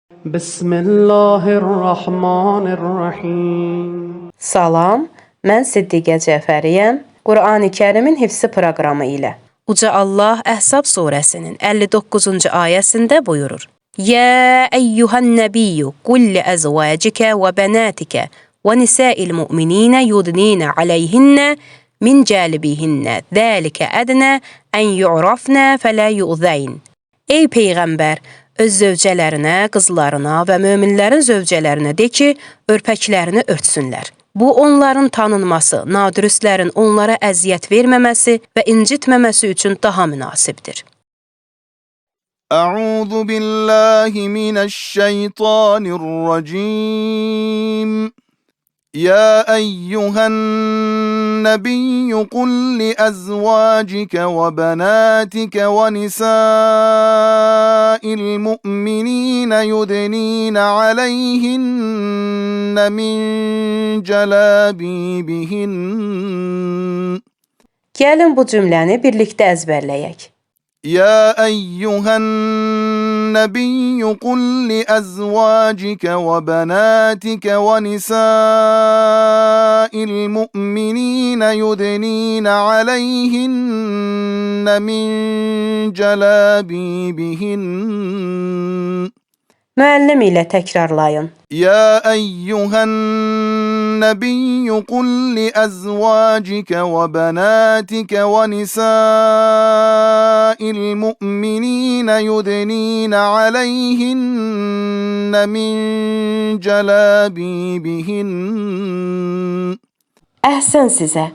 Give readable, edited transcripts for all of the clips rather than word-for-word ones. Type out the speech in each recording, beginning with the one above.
بسم الله الرحمن الرحيم. Salam, mən Siddiqə Cəfəriyəm. Qurani Kərimin hifzi proqramı ilə. Uca Allah Əhzab surəsinin 59-cu ayəsində buyurur: Yə əyyuhan nəbiyyu qul li əzvacikə və bənatikə və nisa'il mu'mininə yudninə aleyhinnə min cəlibihinnə zəlikə ədnə ən yu'rafnə fələ yu'zəyn. Ey Peyğəmbər, öz zövcələrinə, qızlarına və möminlərin zövcələrinə de ki, örpəklərini örtsünlər. Bu, onların tanınması, nadürüstlərin onlara əziyyət verməməsi və incitməməsi üçün daha münasibdir. Əuzu billahi minəşşeytanirracim. Ya eyyuhen nebiyyü kul li ezvacike ve benatike ve nisa'il mu'minine yudnine aleyhinne min celabibihin. Gəlin bu cümləni birlikdə əzbərləyək. يا أيها النبي قل لأزواجك وبناتك ونساء المؤمنين يدنين عليهن من جلابيبهن. Müəllim ilə təkrarlayın. يا أيها النبي قل لأزواجك وبناتك ونساء المؤمنين يدنين عليهن من جلابيبهن. Əhsən sizə.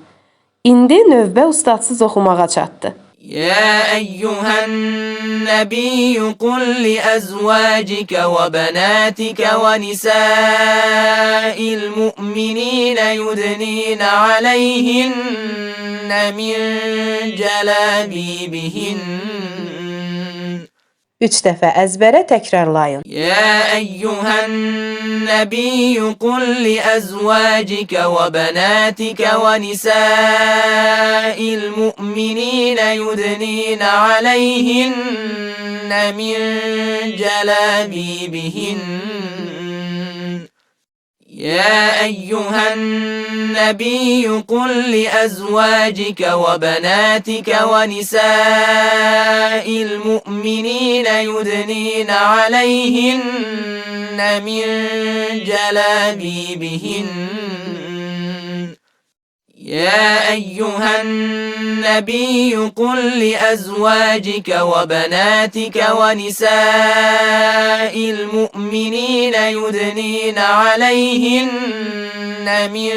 İndi növbə ustadsız oxumağa çatdı. يا أيها النبي قل لأزواجك وبناتك ونساء المؤمنين يدنين عليهن من جلابيبهن. 3 dəfə əzbərə təkrarlayın. يا أيها النبي قل لأزواجك وبناتك ونساء المؤمنين يدنين عليهن من جلابيبهن. يا أيها النبي قل لأزواجك وبناتك ونساء المؤمنين يدنين عليهن من جلابيبهن. يا أيها النبي قل لأزواجك وبناتك ونساء المؤمنين يدنين عليهن من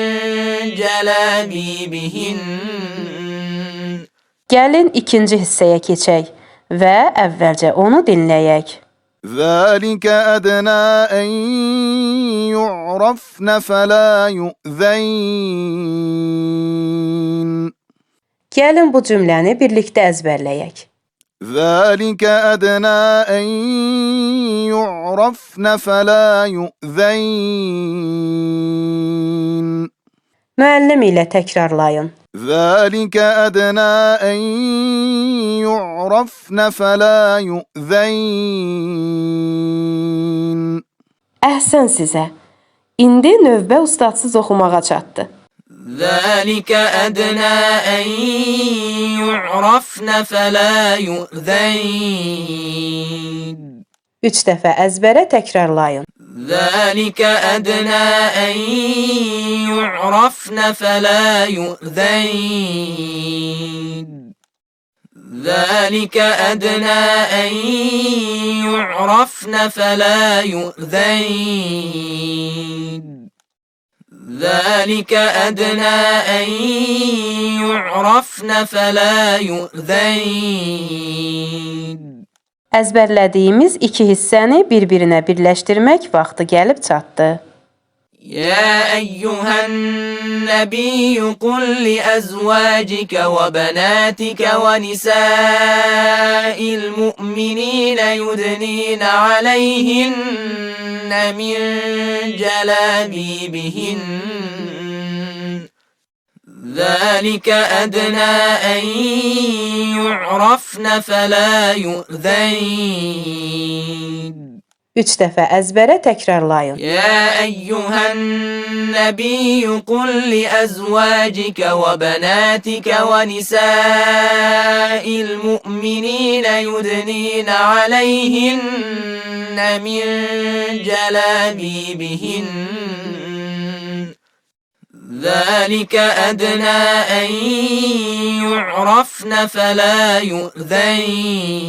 جلابيبهن. Gəlin ikinci hissəyə keçək və əvvəlcə onu dinləyək. ذلك أدنى أن يعرفن فلا يؤذين. Gəlin bu cümləni birlikdə əzbərləyək. ذلك أدنى أن يعرفن فلا يؤذين. Müəllim ilə təkrarlayın. ذلك أدنى أن يعرفن فلا يؤذين. Əhsən sizə. İndi növbə ustadsız oxumağa çatdı. ذلك أدنى أن يعرفن فلا يؤذين. 3 dəfə əzbərə təkrarlayın. ذلك أدنى أن يعرفن فلا يؤذين. ذلك أدنى أن يعرفن فلا يؤذين. ذلك أدنى أن يعرفن فلا يؤذين. Əzbərlədiyimiz iki hissəni bir-birinə birləşdirmək vaxtı gəlib çatdı. يا أيها النبي قل لأزواجك وبناتك ونساء المؤمنين يدنين عليهن من جلابيبهن. ذلك أدنى أن يعرفن فلا يؤذين. 3 dəfə əzbərə təkrarlayın. يا أيها النبي قل لأزواجك وبناتك ونساء المؤمنين يدنين عليهن من جلابيبهن ذلك أدنى أن يعرفن فلا يؤذين